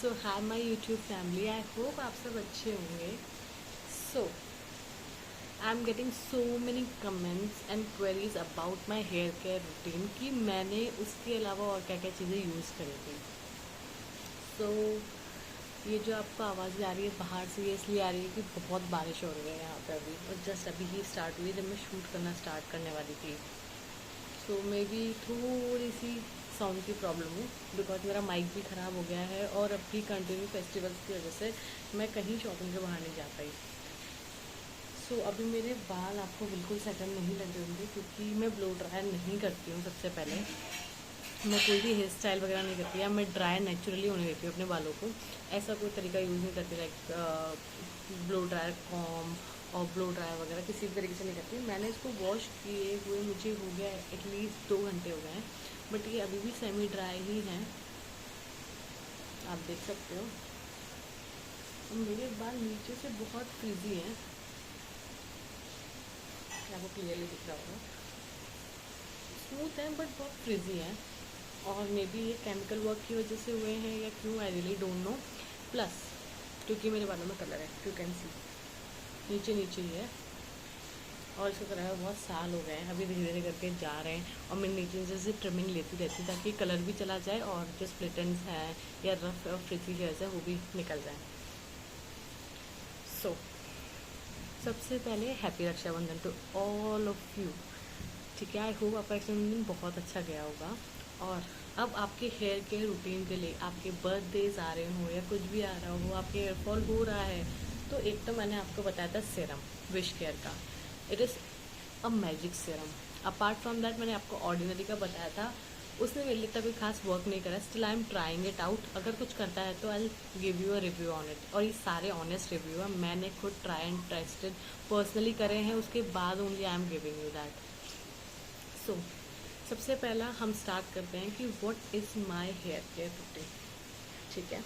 So hi my YouTube family, I hope आप सब अच्छे होंगे। So I am getting so many comments and queries about my hair care routine कि मैंने उसके अलावा और क्या क्या चीज़ें यूज़ करी थी। सो ये जो आपको आवाज़ आ रही है बाहर से, ये इसलिए आ रही है कि बहुत बारिश हो रही है यहाँ पे अभी, और जस्ट अभी ही स्टार्ट हुई जब मैं शूट करना स्टार्ट करने वाली थी। सो मे बी थोड़ी सी साउंड की प्रॉब्लम हो, बिकॉज मेरा माइक भी ख़राब हो गया है और अभी कंटिन्यू फेस्टिवल्स की वजह से मैं कहीं शॉपिंग के बाहर नहीं जा पाई। सो अभी मेरे बाल आपको बिल्कुल सेटल नहीं लगे होंगे क्योंकि मैं ब्लो ड्राई नहीं करती हूँ। सबसे पहले मैं कोई भी हेयर स्टाइल वगैरह नहीं करती, या मैं ड्राई नेचुरली होने देती हूँ अपने बालों को। ऐसा कोई तरीका यूज़ नहीं करती लाइक ब्लो ड्रायर कॉम और ब्लो ड्रायर वगैरह किसी भी तरीके से नहीं करती। मैंने इसको वॉश किए हुए मुझे हो गया एटलीस्ट 2 घंटे हो गए हैं, बट ये अभी भी सेमी ड्राई ही है, आप देख सकते हो। मेरे बाल नीचे से बहुत फ्रिजी हैं, आपको क्लियरली दिख रहा होगा। स्मूथ हैं बट बहुत फ्रिजी हैं, और मे बी ये केमिकल वर्क की वजह से हुए हैं या क्यों, I really don't know. Plus क्योंकि मेरे बालों में कलर है, यू कैन सी नीचे नीचे ही है, और इसको कराए हुए बहुत साल हो गए हैं। अभी धीरे धीरे करके जा रहे हैं, और मैं नीचे नीचे से ट्रिमिंग लेती रहती हूँ ताकि कलर भी चला जाए और जो स्प्लिट एंड्स हैं या रफ और फ्रिजी हेयर्स है वो भी निकल जाए। सो सबसे पहले happy Rakshabandhan to all of you. ठीक है, आई होप आपका रक्षाबंधन बहुत अच्छा गया होगा। और अब आपके हेयर केयर रूटीन के लिए आपके बर्थडेज आ रहे हो या कुछ भी आ रहा हो, आपके हेयर फॉल हो रहा है, तो एक तो मैंने आपको बताया था सीरम विश केयर का, it is a magic serum. Apart from that मैंने आपको ऑर्डिनरी का बताया था, उसने मेरे लिए इतना कोई खास वर्क नहीं करा। Still I am trying it out, अगर कुछ करता है तो I give you a review on it. और ये सारे ऑनेस्ट रिव्यू है, मैंने खुद ट्राई एंड टेस्टेड पर्सनली करे हैं, उसके बाद only I am giving you that. So सबसे पहला हम स्टार्ट करते हैं कि what is my hair care routine. ठीक है,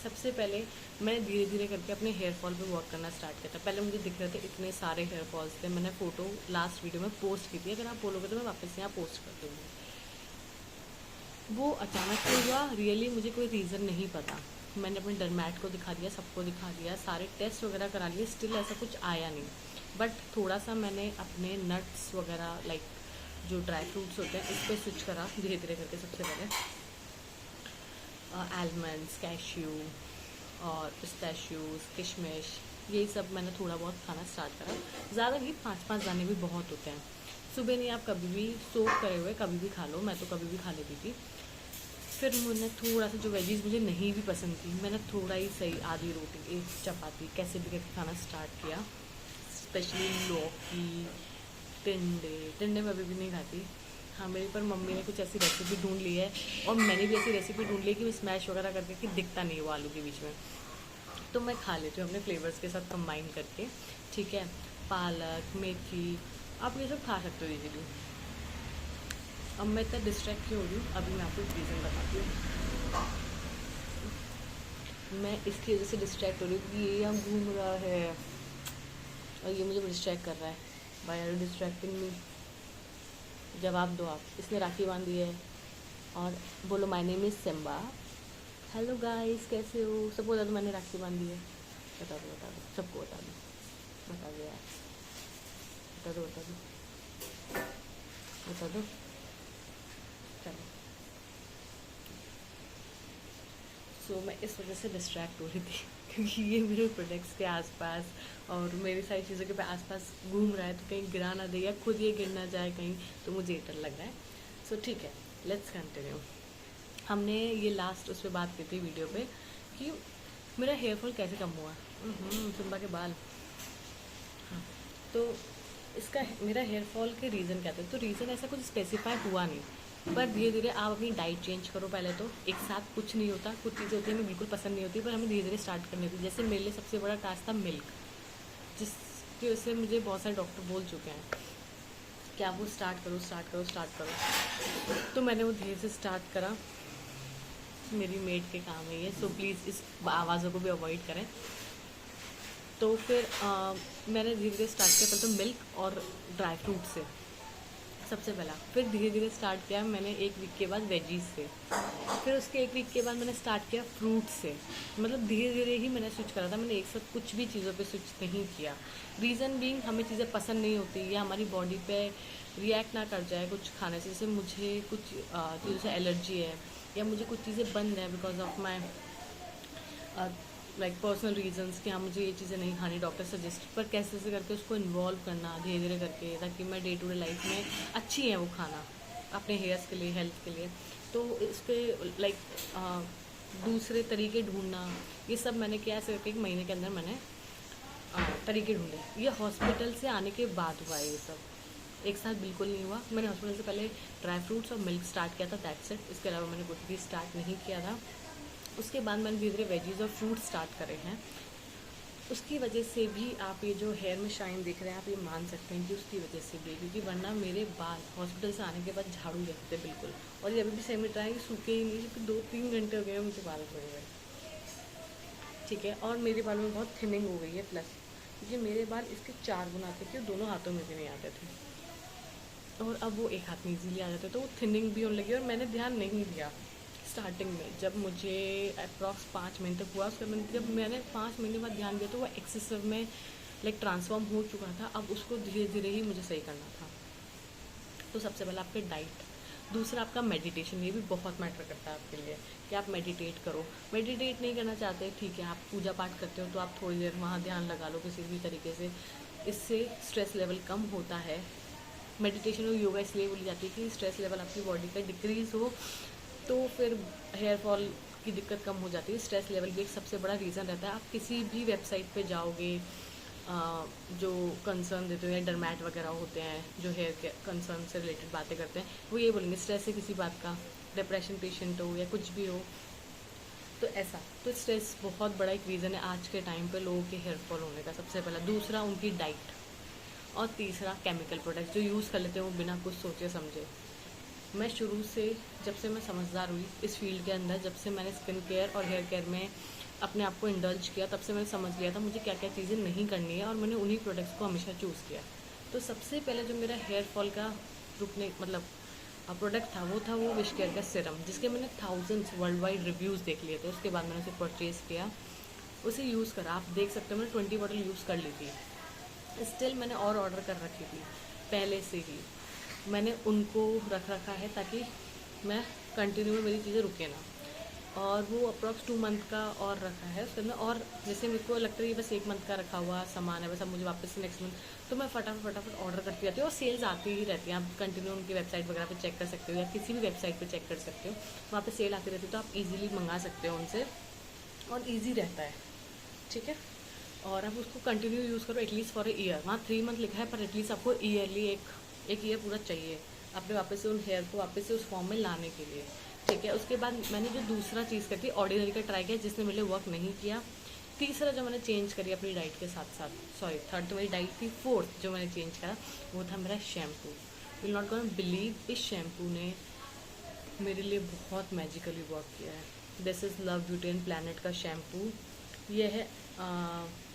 सबसे पहले मैंने धीरे धीरे करके अपने हेयर फॉल पे वर्क करना स्टार्ट किया था। पहले मुझे दिख रहे थे इतने सारे हेयर फॉल्स थे, मैंने फ़ोटो लास्ट वीडियो में पोस्ट की थी, अगर आप बोलोगे तो मैं वापस यहाँ पोस्ट कर दूँगी। वो अचानक से हुआ, रियली मुझे कोई रीज़न नहीं पता। मैंने अपने डरमैट को दिखा दिया, सबको दिखा दिया, सारे टेस्ट वगैरह करा लिए, स्टिल ऐसा कुछ आया नहीं। बट थोड़ा सा मैंने अपने नट्स वगैरह लाइक जो ड्राई फ्रूट्स होते हैं इस पर स्विच करा धीरे धीरे करके। सबसे पहले आलमंड्स, कैश्यू और पिस्ताशियोज, किशमिश, यही सब मैंने थोड़ा बहुत खाना स्टार्ट करा। ज़्यादा नहीं, 5-5 दाने भी बहुत होते हैं। सुबह नहीं, आप कभी भी सोक करे हुए कभी भी खा लो, मैं तो कभी भी खा लेती थी। फिर मैंने थोड़ा सा जो वेजीज मुझे नहीं भी पसंद थी, मैंने थोड़ा ही सही आधी रोटी, एक चपाती, कैसे भी करके खाना स्टार्ट किया। स्पेशली लौकी, टिंडे मैं अभी भी नहीं खाती। हाँ, मेरे पर मम्मी ने कुछ ऐसी रेसिपी ढूंढ ली है, और मैंने भी ऐसी रेसिपी ढूंढ ली है कि मैं स्मैश वगैरह करके कि दिखता नहीं है वो आलू के बीच में, तो मैं खा लेती हूँ अपने फ्लेवर्स के साथ कंबाइन करके। ठीक है, पालक, मेथी, आप ये सब खा सकते हो इजीली। अब मैं इतना डिस्ट्रैक्ट क्यों हो रही हूँ, अभी मैं आपको रीज़न बताती हूँ। मैं इसकी वजह से डिस्ट्रैक्ट हो रही हूँ कि ये यहाँ घूम रहा है और ये मुझे डिस्ट्रैक्ट कर रहा है। बाय आर डिस्ट्रैक्टिंग मी, जवाब दो आप। इसने राखी बांधी है और बोलो my name is Simba. Hello guys, कैसे हो? सबको बता दो मैंने राखी बांधी है। बता दो सबको बता दो यार, बता दो चलो। सो मैं इस वजह से डिस्ट्रैक्ट हो रही थी क्योंकि ये मेरे प्रोडक्ट्स के आसपास और मेरी सारी चीज़ों के आसपास घूम रहा है, तो कहीं गिरा ना दे या खुद ये गिर ना जाए कहीं, तो मुझे डर लग रहा है। सो ठीक है, लेट्स कंटिन्यू। हमने ये लास्ट उस पर बात की थी वीडियो पे कि मेरा हेयर फॉल कैसे कम हुआ। सिम्बा के बाल। हाँ, तो इसका मेरा हेयर फॉल के रीज़न क्या थे, तो रीज़न ऐसा कुछ स्पेसिफाई हुआ नहीं, पर धीरे धीरे आप अपनी डाइट चेंज करो। पहले तो एक साथ कुछ नहीं होता, कुछ चीज़ें होती हैं हमें बिल्कुल पसंद नहीं होती, पर हमें धीरे धीरे स्टार्ट करनी होती है। जैसे मेरे लिए सबसे बड़ा टास्क था मिल्क, जिसकी वजह से मुझे बहुत सारे डॉक्टर बोल चुके हैं कि आप वो स्टार्ट करो। तो मैंने वो धीरे से स्टार्ट करा। मेरी मेड के काम है ये, सो प्लीज़ इस आवाज़ों को भी अवॉइड करें। तो फिर मैंने धीरे धीरे स्टार्ट किया, पहले तो मिल्क और ड्राई फ्रूट से। सबसे पहला। फिर धीरे धीरे स्टार्ट किया मैंने 1 वीक के बाद वेजीज से, फिर उसके 1 वीक के बाद मैंने स्टार्ट किया फ्रूट से। मतलब धीरे धीरे ही मैंने स्विच करा था, मैंने एक साथ कुछ भी चीज़ों पे स्विच नहीं किया। रीज़न बीइंग हमें चीज़ें पसंद नहीं होती या हमारी बॉडी पे रिएक्ट ना कर जाए कुछ खाने से। जैसे मुझे कुछ चीज़ों से एलर्जी है या मुझे कुछ चीज़ें बंद है because of my like personal reasons कि हाँ मुझे ये चीज़ें नहीं खानी, डॉक्टर सजेस्ट, पर कैसे कैसे करके उसको इन्वॉल्व करना धीरे धीरे करके, ताकि मैं डे टू डे लाइफ में अच्छी है वो खाना अपने हेयर्स के लिए, हेल्थ के लिए। तो इस पर लाइक दूसरे तरीके ढूंढना, ये सब मैंने किया। ऐसे करके 1 महीने के अंदर मैंने तरीके ढूंढे। ये हॉस्पिटल से आने के बाद हुआ है, ये सब एक साथ बिल्कुल नहीं हुआ। मैंने हॉस्पिटल से पहले ड्राई फ्रूट्स और मिल्क स्टार्ट किया था, दैट्स इट। इसके अलावा मैंने कुछ भी स्टार्ट नहीं किया था। उसके बाद मैंने धीरे धीरे वेजीज और फ्रूट स्टार्ट करे हैं। उसकी वजह से भी आप ये जो हेयर में शाइन देख रहे हैं, आप ये मान सकते हैं कि उसकी वजह से भी, क्योंकि वरना मेरे बाल हॉस्पिटल से आने के बाद झाड़ू लगते बिल्कुल, और ये अभी भी सेम रहा है कि सूखे ही नहीं, क्योंकि 2-3 घंटे हो गए मुझे बाल धोए हुए, ठीक है। और मेरे बालों में बहुत थिनिंग हो गई है प्लस, क्योंकि मेरे बाल इसके 4 गुना आते थे, दोनों हाथों में भी नहीं आते थे, और अब वो एक हाथ में ईजीली आ जाते, तो वो थिनिंग भी होने लगी। और मैंने ध्यान नहीं दिया स्टार्टिंग में, जब मुझे अप्रॉक्स 5 महीने तक हुआ, उसके बाद जब मैंने 5 महीने बाद ध्यान दिया तो वो एक्सेसिव में लाइक ट्रांसफॉर्म हो चुका था। अब उसको धीरे धीरे ही मुझे सही करना था। तो सबसे पहले आपके डाइट, दूसरा आपका मेडिटेशन, ये भी बहुत मैटर करता है आपके लिए कि आप मेडिटेट करो। मेडिटेट नहीं करना चाहते, ठीक है, आप पूजा पाठ करते हो तो आप थोड़ी देर वहाँ ध्यान लगा लो किसी भी तरीके से, इससे स्ट्रेस लेवल कम होता है। मेडिटेशन और योगा इसलिए बोली जाती है कि स्ट्रेस लेवल आपकी बॉडी का डिक्रीज़ हो, तो फिर हेयर फॉल की दिक्कत कम हो जाती है। स्ट्रेस लेवल भी एक सबसे बड़ा रीज़न रहता है। आप किसी भी वेबसाइट पे जाओगे जो कंसर्न देते हो या डरमैट वगैरह होते हैं जो हेयर के कंसर्न से रिलेटेड बातें करते हैं, वो ये बोलेंगे स्ट्रेस है किसी बात का, डिप्रेशन पेशेंट हो या कुछ भी हो, तो ऐसा। तो स्ट्रेस बहुत बड़ा एक रीज़न है आज के टाइम पे लोगों के हेयर फॉल होने का, सबसे पहला। दूसरा उनकी डाइट, और तीसरा केमिकल प्रोडक्ट्स जो यूज़ कर लेते हैं वो बिना कुछ सोचे समझे। मैं शुरू से, जब से मैं समझदार हुई इस फील्ड के अंदर, जब से मैंने स्किन केयर और हेयर केयर में अपने आप को इंडल्ज किया, तब से मैंने समझ लिया था मुझे क्या क्या चीज़ें नहीं करनी है, और मैंने उन्हीं प्रोडक्ट्स को हमेशा चूज़ किया। तो सबसे पहले जो मेरा हेयर फॉल का रुकने मतलब प्रोडक्ट था वो विश केयर का सीरम, जिसके मैंने थाउजेंड्स वर्ल्ड वाइड रिव्यूज़ देख लिए थे। उसके बाद मैंने उसे परचेज़ किया, उसे यूज़ करा। आप देख सकते हो मैंने 20 बॉटल यूज़ कर ली थी। स्टिल मैंने और ऑर्डर कर रखी थी पहले से ही, मैंने उनको रख रखा है ताकि मैं कंटिन्यू में मेरी चीज़ें रुके ना। और वो अप्रॉक्स 2 मंथ का और रखा है उसके अंदर। और जैसे मेरे को लगता है ये बस 1 मंथ का रखा हुआ सामान है, बस अब मुझे वापस से नेक्स्ट मंथ, तो मैं फटाफट ऑर्डर करती रहती हूँ। और सेल्स आती ही रहती हैं, आप कंटिन्यू उनकी वेबसाइट वगैरह पे चेक कर सकते हो या किसी भी वेबसाइट पे चेक कर सकते हो, वहाँ पे सेल आती रहती है, तो आप इजीली मंगा सकते हो उनसे, और ईजी रहता है, ठीक है। और आप उसको कंटिन्यू यूज़ करो एटलीस्ट फॉर ए ईयर। वहाँ 3 मंथ लिखा है, पर एटलीस्ट आपको ईयरली एक ईयर पूरा चाहिए अपने वापस से उन हेयर को वापस से उस फॉर्म में लाने के लिए, ठीक है। उसके बाद मैंने जो दूसरा चीज़ करती ऑर्डिनरी का ट्राई किया, जिसने मेरे लिए वर्क नहीं किया। तीसरा जो मैंने चेंज करी अपनी डाइट के साथ साथ, सॉरी थर्ड तो मेरी डाइट थी, फोर्थ जो मैंने चेंज करा वो था मेरा shampoo. Will not gonna believe, इस शैम्पू ने मेरे लिए बहुत मैजिकली वर्क किया है। This is love beauty and planet का शैम्पू। ये है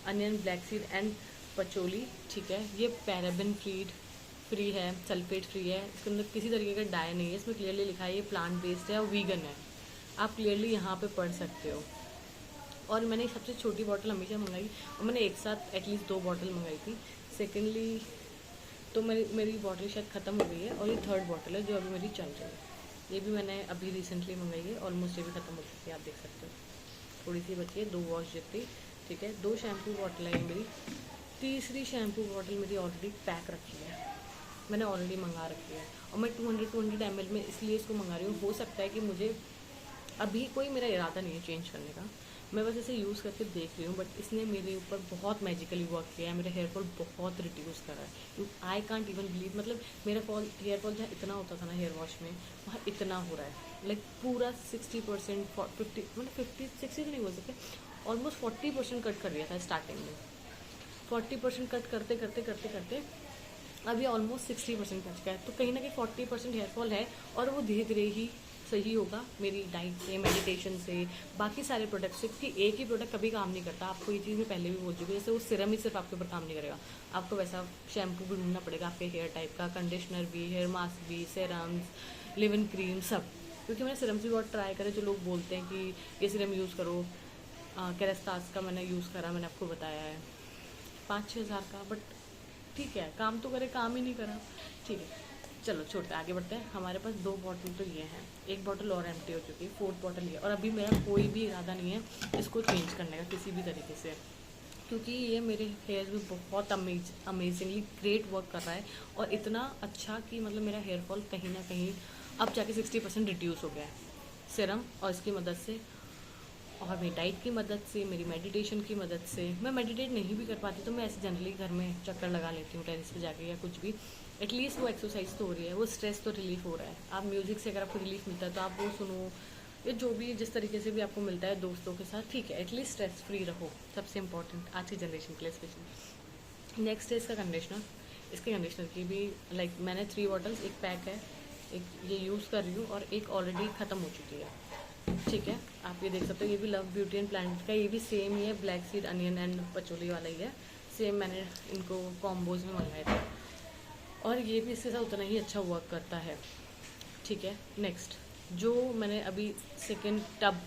onion, black seed and patchouli, ठीक है। ये पैराबेन फ्री है, सल्फेट फ्री है, इसके अंदर किसी तरीके का डाई नहीं है। इसमें क्लियरली लिखा है ये प्लांट बेस्ड है और वीगन है, आप क्लियरली यहाँ पे पढ़ सकते हो। और मैंने सबसे छोटी बॉटल हमेशा मंगाई, और मैंने एक साथ एटलीस्ट 2 बॉटल मंगाई थी। सेकेंडली तो मेरी बॉटल शायद ख़त्म हो गई है, और ये थर्ड बॉटल है जो अभी मेरी चल रही है। ये भी मैंने अभी रिसेंटली मंगाई है, ऑलमोस्ट ये भी ख़त्म हो चुकी है, आप देख सकते हो, थोड़ी सी बची है, 2 वॉश जितनी, ठीक है। 2 शैम्पू बॉटल है मेरी। तीसरी शैम्पू बॉटल मेरी ऑलरेडी पैक रखी है, मैंने ऑलरेडी मंगा रखी है, और मैं 200 ml में इसलिए इसको मंगा रही हूँ। हो सकता है कि मुझे अभी कोई मेरा इरादा नहीं है चेंज करने का, मैं बस इसे यूज़ करके देख रही हूँ, बट इसने मेरे ऊपर बहुत मैजिकली वर्क किया है, मेरा हेयर फॉल बहुत रिड्यूस करा है। आई कांट इवन बिलीव, मतलब मेरा हेयर फॉल जहाँ इतना होता था ना हेयर वॉश में, वहाँ इतना हो रहा है, लाइक पूरा 60%, 50, मतलब 50-60 नहीं बोल सकते, ऑलमोस्ट 40% कट कर दिया था स्टार्टिंग में। 40% कट करते करते करते करते अभी ऑलमोस्ट 60% पहुँच गया है। तो कहीं ना कहीं 40% हेयर फॉल है, और वो धीरे धीरे ही सही होगा मेरी डाइट से, मेडिटेशन से, बाकी सारे प्रोडक्ट से, क्योंकि एक ही प्रोडक्ट कभी काम नहीं करता। आपको ये चीज़ मैं पहले भी बोल चुकी हूँ, जैसे वो सिरम ही सिर्फ आपके ऊपर काम नहीं करेगा, आपको वैसा शैम्पू भी ढूंढना पड़ेगा आपके हेयर टाइप का, कंडीशनर भी, हेयर मास्क भी, सेरम्स, लिव इन क्रीम, सब। क्योंकि मैंने सिरम्स भी बहुत ट्राई करे, जो लोग बोलते हैं कि ये सिरम यूज़ करो, केरेस्तास का मैंने यूज़ करा, मैंने आपको बताया है 5-6 हज़ार का, बट ठीक है, काम तो करे, काम ही नहीं करा। ठीक है, चलो छोड़ते आगे बढ़ते हैं। हमारे पास 2 बॉटल तो ये हैं, एक बॉटल और एम्प्टी हो चुकी है, 4th बॉटल ये, और अभी मेरा कोई भी इरादा नहीं है इसको चेंज करने का किसी भी तरीके से, क्योंकि ये मेरे हेयर में बहुत अमेजिंगली ग्रेट वर्क कर रहा है, और इतना अच्छा कि मतलब मेरा हेयर फॉल कहीं ना कहीं अब जाके 60% रिड्यूस हो गया है सिरम और इसकी मदद से, और मेरी डाइट की मदद से, मेरी मेडिटेशन की मदद से। मैं मेडिटेट नहीं भी कर पाती तो मैं ऐसे जनरली घर में चक्कर लगा लेती हूँ टेरेस पे जाके या कुछ भी, एटलीस्ट वो एक्सरसाइज तो हो रही है, वो स्ट्रेस तो रिलीफ हो रहा है। आप म्यूज़िक से अगर आपको रिलीफ मिलता है तो आप वो सुनो, या जो भी जिस तरीके से भी आपको मिलता है दोस्तों के साथ, ठीक है, एटलीस्ट स्ट्रेस फ्री रहो, सबसे इंपॉर्टेंट आज की जनरेशन के लिए स्पेशली। नेक्स्ट है इसका कंडीशनर। इसके कंडीशनर की भी मैंने 3 बॉटल्स, एक पैक है, एक ये यूज़ कर रही हूँ और एक ऑलरेडी ख़त्म हो चुकी है। ठीक है, आप ये देख सकते हो, ये भी लव ब्यूटी एंड प्लांट का, ये भी सेम ही है, black seed onion and patchouli वाला ही है, सेम मैंने इनको कॉम्बोज में मंगाए थे, और ये भी इसके साथ उतना ही अच्छा वर्क करता है। ठीक है, नेक्स्ट जो मैंने अभी सेकेंड टब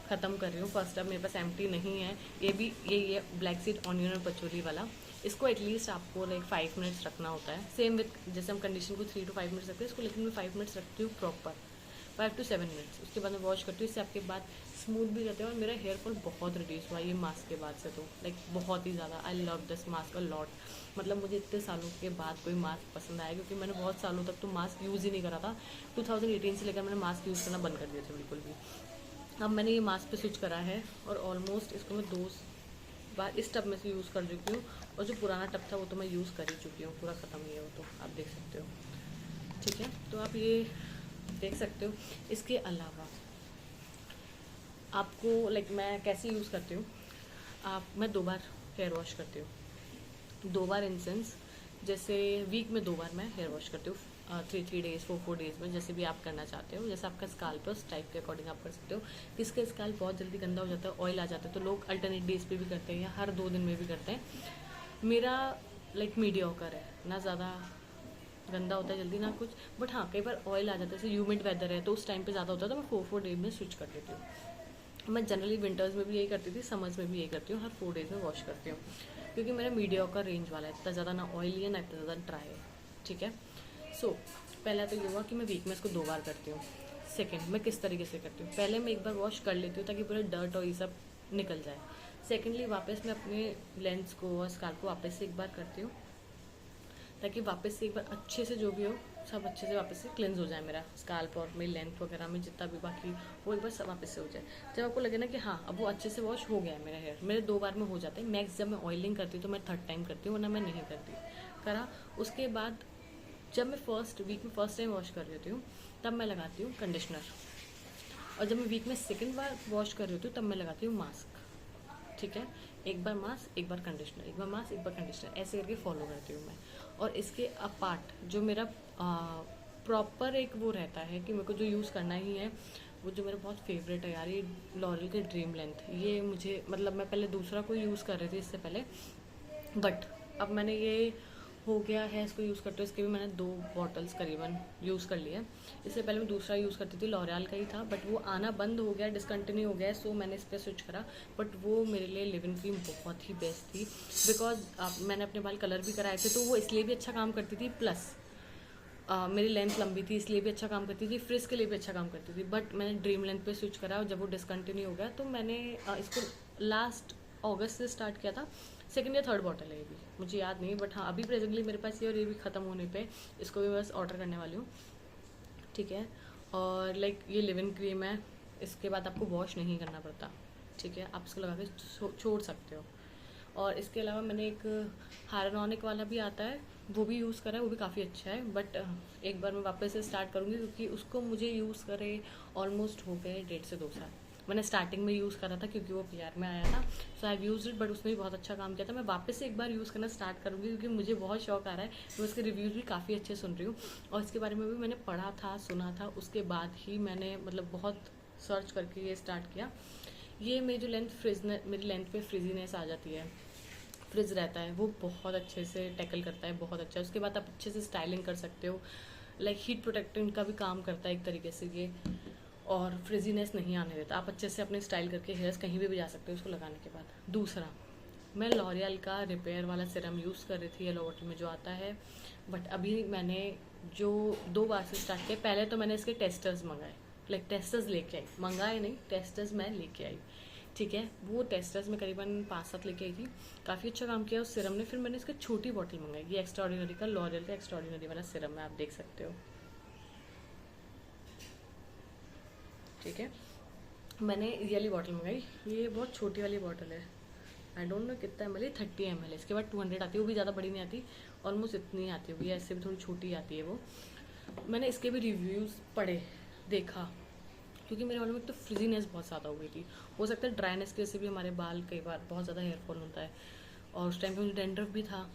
ख़त्म कर रही हूँ, फर्स्ट टब मेरे पास एम्प्टी नहीं है, ये भी यही है, ब्लैक सीड ऑनियन और पचोली वाला। इसको एटलीस्ट आपको लाइक 5 मिनट्स रखना होता है, सेम विथ जैसे हम कंडीशन को 3 to 5 मिनट्स रखते हैं, इसको लेकिन मैं 5 मिनट्स रखती हूँ प्रॉपर, 5 to 7 मिनट्स। उसके बाद मैं वॉश करती हूँ, इससे आपके बाद स्मूथ भी रहते हैं, और मेरा हेयर फॉल बहुत रिड्यूस हुआ ये मास्क के बाद से, तो लाइक बहुत ही ज़्यादा। I love this mask a lot, मतलब मुझे इतने सालों के बाद कोई मास्क पसंद आया, क्योंकि मैंने बहुत सालों तक तो मास्क यूज़ ही नहीं करा था। 2018 से लेकर मैंने मास्क यूज़ करना बंद कर दिया था बिल्कुल भी। अब मैंने ये मास्क पे स्विच करा है, और ऑलमोस्ट इसको मैं 2 बार इस टब में से यूज़ कर चुकी हूँ, और जो पुराना टब था वो तो मैं यूज़ कर ही चुकी हूँ, पूरा ख़त्म ही है वो, तो आप देख सकते हो। ठीक है, तो आप ये देख सकते हो। इसके अलावा आपको लाइक मैं कैसे यूज़ करती हूँ, मैं 2 बार हेयर वॉश करती हूँ, 2 बार इन सेंस, जैसे वीक में 2 बार मैं हेयर वॉश करती हूँ, 3 डेज़ 4 डेज़ में, जैसे भी आप करना चाहते हो, जैसे आपका स्काल्प है उस टाइप के अकॉर्डिंग आप कर सकते हो। किसका स्काल्प बहुत जल्दी गंदा हो जाता है, ऑयल आ जाता है, तो लोग अल्टरनेट डेज पे भी करते हैं या हर 2 दिन में भी करते हैं। मेरा लाइक मीडियोकर है, ना ज़्यादा गंदा होता है जल्दी ना कुछ, बट हाँ कई बार ऑयल आ जाता है, जैसे ह्यूमिड वेदर है तो उस टाइम पे ज़्यादा होता है, तो मैं 4 डेज में स्विच कर देती हूँ। मैं जनरली विंटर्स में भी यही करती थी, समर्स में भी यही करती हूँ, हर 4 डेज में वॉश करती हूँ, क्योंकि मेरा मीडियोकर रेंज वाला है, इतना ज़्यादा ना ऑयली है ना इतना ज़्यादा ड्राई है। ठीक है, सो पहला तो ये हुआ कि मैं वीक में इसको 2 बार करती हूँ। सेकेंड, मैं किस तरीके से करती हूँ, पहले मैं एक बार वॉश कर लेती हूँ ताकि पूरा डर्ट और ये सब निकल जाए। सेकेंडली वापस मैं अपने लेंस को और स्काल्प को वापस से एक बार करती हूँ, ताकि वापस से एक बार अच्छे से जो भी हो सब अच्छे से वापस से क्लेंस हो जाए, मेरा स्काल्प और मेरी लेंथ वगैरह में जितना भी बाकी वो एक बार सब वापस से हो जाए। जब आपको लगे ना कि हाँ अब वो अच्छे से वॉश हो गया है मेरा हेयर, मेरे 2 बार में हो जाता है मैक्स। जब मैं ऑयलिंग करती हूँ तो मैं 3rd टाइम करती हूँ, वरना मैं नहीं करती करा। उसके बाद जब मैं फर्स्ट वीक में फर्स्ट टाइम वॉश कर रही हूँ तब मैं लगाती हूँ कंडीशनर, और जब मैं वीक में सेकेंड बार वॉश कर रही होती हूँ तब मैं लगाती हूँ मास्क। ठीक है, एक बार मास्क एक बार कंडीशनर, एक बार मास्क एक बार कंडीशनर, ऐसे करके फॉलो करती हूँ मैं। और इसके अपार्ट जो मेरा प्रॉपर एक वो रहता है कि मेरे को जो यूज़ करना ही है, वो जो मेरा बहुत फेवरेट है यार, ये लॉरियल के ड्रीम लेंथ। ये मुझे मतलब मैं पहले दूसरा कोई यूज़ कर रही थी इससे पहले, बट अब मैंने ये हो गया है इसको यूज़ करते हुए, इसके भी मैंने 2 बॉटल्स करीबन यूज़ कर लिया। इससे पहले मैं दूसरा यूज़ करती थी, लॉरियल का ही था, बट वो आना बंद हो गया, डिसकंटिन्यू हो गया, सो मैंने इस पर स्विच करा। बट वो मेरे लिए लिव इन क्रीम बहुत ही बेस्ट थी, बिकॉज मैंने अपने बाल कलर भी कराए थे, तो वो इसलिए भी अच्छा काम करती थी, प्लस मेरी लेंथ लंबी थी इसलिए भी अच्छा काम करती थी, फ्रिज के लिए भी अच्छा काम करती थी। बट मैंने ड्रीम लेंथ पे स्विच करा, और जब वो डिसकंटिन्यू हो गया तो मैंने इसको लास्ट अगस्त से स्टार्ट किया था। 2nd या 3rd बॉटल है ये भी, मुझे याद नहीं, बट हाँ अभी प्रेजेंटली मेरे पास ये, और ये भी ख़त्म होने पे इसको भी बस ऑर्डर करने वाली हूँ। ठीक है, और लाइक ये लिव इन क्रीम है, इसके बाद आपको वॉश नहीं करना पड़ता। ठीक है, आप इसको लगा के छोड़ सकते हो। और इसके अलावा मैंने एक हायरॉनिक वाला भी आता है, वो भी यूज़ करा है, वो भी काफ़ी अच्छा है, बट एक बार मैं वापस से स्टार्ट करूँगी, क्योंकि उसको मुझे यूज़ करे ऑलमोस्ट हो गए 1.5 से 2 साल। मैंने स्टार्टिंग में यूज़ करा था क्योंकि वो पीआर में आया था, सो आई यूज इट, बट उसने भी बहुत अच्छा काम किया था। मैं वापस से एक बार यूज़ करना स्टार्ट करूँगी क्योंकि मुझे बहुत शौक आ रहा है। मैं उसके रिव्यूज़ भी काफ़ी अच्छे सुन रही हूँ और इसके बारे में भी मैंने पढ़ा था, सुना था, उसके बाद ही मैंने मतलब बहुत सर्च करके ये स्टार्ट किया। ये मेरी जो मेरी लेंथ पे फ्रिजीनेस आ जाती है, फ्रिज रहता है, वो बहुत अच्छे से टैकल करता है, बहुत अच्छा। उसके बाद आप अच्छे से स्टाइलिंग कर सकते हो, लाइक हीट प्रोटेक्टेंट का भी काम करता है एक तरीके से ये, और फ्रिजीनेस नहीं आने देता। आप अच्छे से अपने स्टाइल करके हेयर्स कहीं भी जा सकते हो उसको लगाने के बाद। दूसरा, मैं लॉरियल का रिपेयर वाला सीरम यूज़ कर रही थी येलो बॉटल में जो आता है, बट अभी मैंने जो 2 बार से स्टार्ट किया। पहले तो मैंने इसके टेस्टर्स मंगाए, लाइक टेस्टर्स लेके आई, मंगाए नहीं, टेस्टर्स मैं लेके आई, ठीक है। वो टेस्टर्स में करीबन 5-7 लेके आई थी, काफ़ी अच्छा काम किया उस सिरम ने। फिर मैंने इसकी छोटी बॉटल मंगाई, ये एक्स्ट्राऑर्डिनरी का, लॉरियल का एक्स्ट्राऑर्डिनरी वाला सिरम है, आप देख सकते हो, ठीक है। मैंने ये वाली बॉटल मंगाई, ये बहुत छोटी वाली बॉटल है, आई डोंट नो कितना एम एल है, 30 ml है। इसके बाद 200 आती है, वो भी ज़्यादा बड़ी नहीं आती, ऑलमोस्ट इतनी आती होगी, ऐसे भी थोड़ी छोटी आती है वो। मैंने इसके भी रिव्यूज़ पढ़े, देखा, क्योंकि मेरे बालों में तो फ्रिजीनेस बहुत ज़्यादा हो गई थी। हो सकता है ड्राइनेस की वजह से भी हमारे बाल कई बार बहुत ज़्यादा हेयरफॉल होता है, और उस टाइम पे मुझे डेंड्रफ भी था,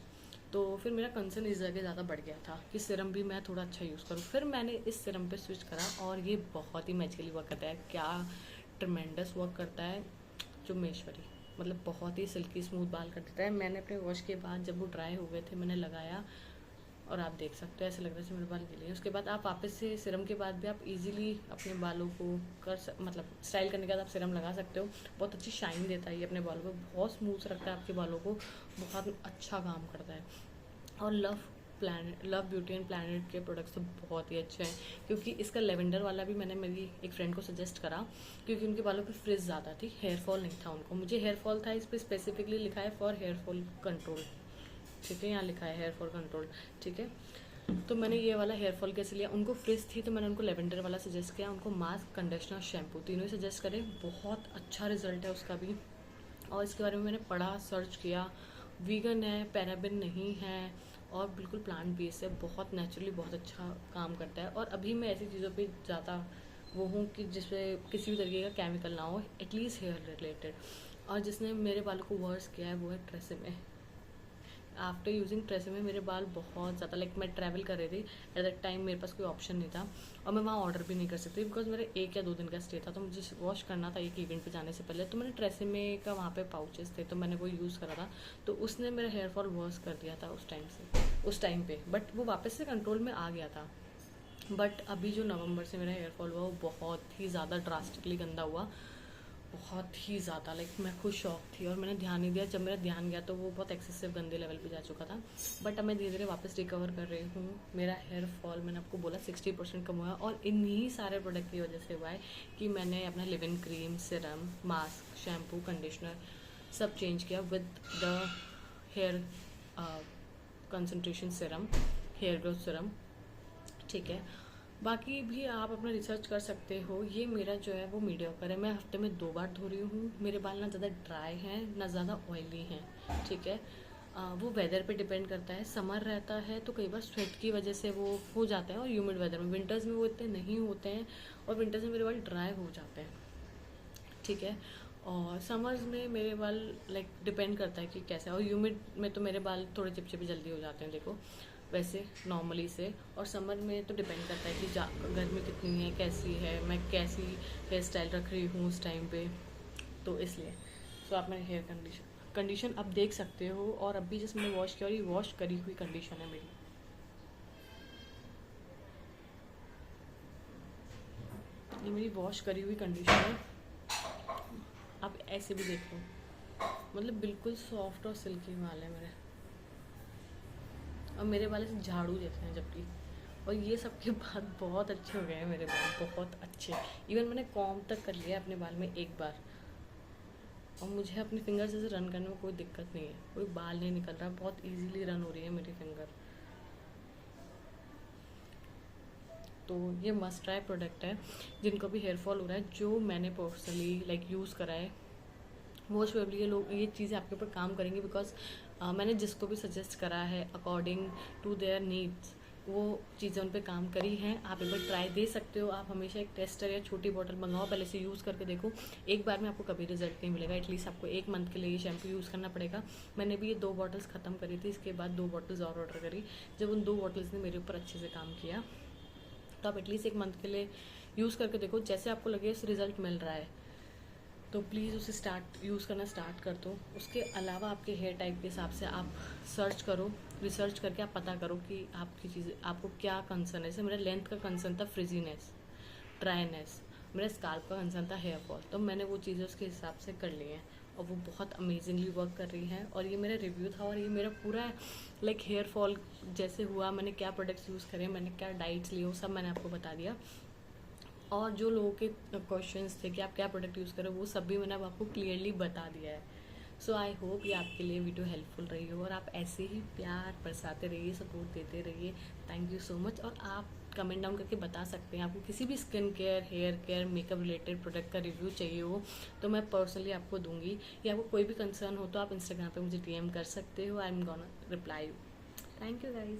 तो फिर मेरा कंसर्न इस जगह ज़्यादा बढ़ गया था कि सीरम भी मैं थोड़ा अच्छा यूज़ करूँ। फिर मैंने इस सीरम पे स्विच करा और ये बहुत ही मैजिकली वर्क करता है, क्या ट्रमेंडस वर्क करता है चुम्बेश्वरी, मतलब बहुत ही सिल्की स्मूथ बाल कर देता है। मैंने अपने वॉश के बाद जब वो ड्राई हो गए थे मैंने लगाया, और आप देख सकते हो ऐसे लग रहा है मेरे बाल के लिए। उसके बाद आप वापस से सिरम के बाद भी आप इजीली अपने बालों को मतलब स्टाइल करने के बाद आप सिरम लगा सकते हो। बहुत अच्छी शाइन देता है ये अपने बालों को, बहुत स्मूथ रखता है आपके बालों को, बहुत अच्छा काम करता है। और लव ब्यूटी एंड प्लानट के प्रोडक्ट्स तो बहुत ही अच्छे हैं, क्योंकि इसका लेवेंडर वाला भी मैंने मेरी एक फ्रेंड को सजेस्ट करा, क्योंकि उनके बालों पे फ्रिज ज़्यादा थी, हेयरफॉल नहीं था उनको। मुझे हेयरफॉल था, इस पर स्पेसिफिकली लिखा है फॉर हेयरफॉल कंट्रोल, ठीक है, यहाँ लिखा है हेयर फॉल कंट्रोल, ठीक है। तो मैंने ये वाला हेयर फॉल कैसे लिया, उनको फ्रिज थी तो मैंने उनको लेवेंडर वाला सजेस्ट किया, उनको मास्क, कंडीशनर, शैम्पू तीनों ही सजेस्ट करे, बहुत अच्छा रिजल्ट है उसका भी। और इसके बारे में मैंने पढ़ा, सर्च किया, वीगन है, पैराबिन नहीं है, और बिल्कुल प्लांट बेस्ड है, बहुत नेचुरली बहुत अच्छा काम करता है। और अभी मैं ऐसी चीज़ों पे ज़्यादा वो हूँ कि जिसमें किसी भी तरीके का केमिकल ना हो, एटलीस्ट हेयर रिलेटेड। और जिसने मेरे बालों को वर्स किया है वो है ट्रेसेमे। आफ्टर यूजिंग ट्रेसेमे मेरे बाल बहुत ज़्यादा, लाइक मैं ट्रैवल कर रही थी एट दैट टाइम, मेरे पास कोई ऑप्शन नहीं था और मैं वहाँ ऑर्डर भी नहीं कर सकती बिकॉज मेरा 1 या 2 दिन का स्टे था, तो मुझे वॉश करना था एक इवेंट पे जाने से पहले। तो मैंने ट्रेसेमे का वहाँ पे पाउचेस थे तो मैंने वो यूज़ करा था, तो उसने मेरा हेयर फॉल वर्स कर दिया था उस टाइम पे, बट वो वापस से कंट्रोल में आ गया था। बट अभी जो नवंबर से मेरा हेयर फॉल हुआ वो बहुत ही ज़्यादा ड्रास्टिकली गंदा हुआ, बहुत ही ज़्यादा, लाइक मैं खुद शौक थी और मैंने ध्यान नहीं दिया। जब मेरा ध्यान गया तो वो बहुत एक्सेसिव गंदे लेवल पे जा चुका था, बट अब मैं धीरे धीरे वापस रिकवर कर रही हूँ। मेरा हेयर फॉल मैंने आपको बोला 60% कम हुआ है, और इन्हीं सारे प्रोडक्ट की वजह से हुआ है कि मैंने अपना leave in cream, serum, mask, shampoo, conditioner सब चेंज किया with the hair concentration serum, hair growth serum, ठीक है। बाकी भी आप अपना रिसर्च कर सकते हो। ये मेरा जो है वो मीडियोकर है, मैं हफ्ते में 2 बार धो रही हूँ। मेरे बाल ना ज़्यादा ड्राई हैं ना ज़्यादा ऑयली हैं, ठीक है। वो वेदर पे डिपेंड करता है, समर रहता है तो कई बार स्वेट की वजह से वो हो जाता है, और ह्यूमिड वेदर में, विंटर्स में वो इतने नहीं होते हैं, और विंटर्स में मेरे बाल ड्राई हो जाते हैं, ठीक है। और समर्स में मेरे बाल लाइक डिपेंड करता है कि कैसे, और ह्यूमिड में तो मेरे बाल थोड़े चिपचिपे जल्दी हो जाते हैं, देखो वैसे नॉर्मली से। और समर में तो डिपेंड करता है कि गर्मी कितनी है, कैसी है, मैं कैसी हेयर स्टाइल रख रही हूँ उस टाइम पे, तो इसलिए। तो आप मेरे हेयर कंडीशन अब देख सकते हो, और अभी जैसे मैंने वॉश किया और ये वॉश करी हुई कंडीशन है मेरी, ये मेरी वॉश करी हुई कंडीशन है। आप ऐसे भी देख लो, मतलब बिल्कुल सॉफ्ट और सिल्की बाल है मेरे, और मेरे बाल से झाड़ू जैसे हैं जबकि, और ये सब के बाद बहुत अच्छे हो गए हैं मेरे बाल, बहुत अच्छे। इवन मैंने कॉम्ब तक कर लिया अपने बाल में एक बार, और मुझे अपने फिंगर से रन करने में कोई दिक्कत नहीं है, कोई बाल नहीं निकल रहा, बहुत इजीली रन हो रही है मेरी फिंगर। तो ये मस्ट ट्राई प्रोडक्ट है जिनको भी हेयर फॉल हो रहा है, जो मैंने पर्सनली लाइक यूज़ करा है। मोस्ट प्रोबेबली ये चीज़ें आपके ऊपर काम करेंगी, बिकॉज मैंने जिसको भी सजेस्ट करा है अकॉर्डिंग टू देयर नीड्स, वो चीज़ें उन पे काम करी हैं। आप एक बार ट्राई दे सकते हो। आप हमेशा एक टेस्टर या छोटी बॉटल मंगाओ, पहले से यूज़ करके देखो। एक बार में आपको कभी रिजल्ट नहीं मिलेगा, एटलीस्ट आपको 1 मंथ के लिए ये शैम्पू यूज़ करना पड़ेगा। मैंने भी ये 2 बॉटल्स ख़त्म करी थी, इसके बाद 2 बॉटल्स और ऑर्डर करी। जब उन 2 बॉटल्स ने मेरे ऊपर अच्छे से काम किया, तो आप एटलीस्ट 1 मंथ के लिए यूज़ करके देखो। जैसे आपको लगे इस रिज़ल्ट मिल रहा है तो प्लीज़ उसे यूज़ करना स्टार्ट कर दो। उसके अलावा आपके हेयर टाइप के हिसाब से आप सर्च करो, रिसर्च करके आप पता करो कि आपकी चीज़ें, आपको क्या कंसर्न है। जैसे मेरा लेंथ का कंसर्न था फ्रिजीनेस, ड्राईनेस, मेरा स्काल्प का कंसर्न था हेयर फॉल, तो मैंने वो चीज़ें उसके हिसाब से कर ली हैं और वो बहुत अमेजिंगली वर्क कर रही हैं। और ये मेरा रिव्यू था और ये मेरा पूरा लाइक हेयर फॉल जैसे हुआ, मैंने क्या प्रोडक्ट्स यूज़ करे, मैंने क्या डाइट्स लिए, वो सब मैंने आपको बता दिया। और जो लोगों के क्वेश्चंस थे कि आप क्या प्रोडक्ट यूज़ करो, वो सब भी मैंने अब आपको क्लियरली बता दिया है। सो आई होप ये आपके लिए वीडियो हेल्पफुल रही हो और आप ऐसे ही प्यार बरसाते रहिए, सपोर्ट देते रहिए। Thank you so much. और आप कमेंट डाउन करके बता सकते हैं आपको किसी भी skin care, hair care, makeup related product का रिव्यू चाहिए हो तो मैं पर्सनली आपको दूंगी। या आपको कोई भी कंसर्न हो तो आप इंस्टाग्राम पे मुझे DM कर सकते हो। I am gonna reply you. Thank you guys.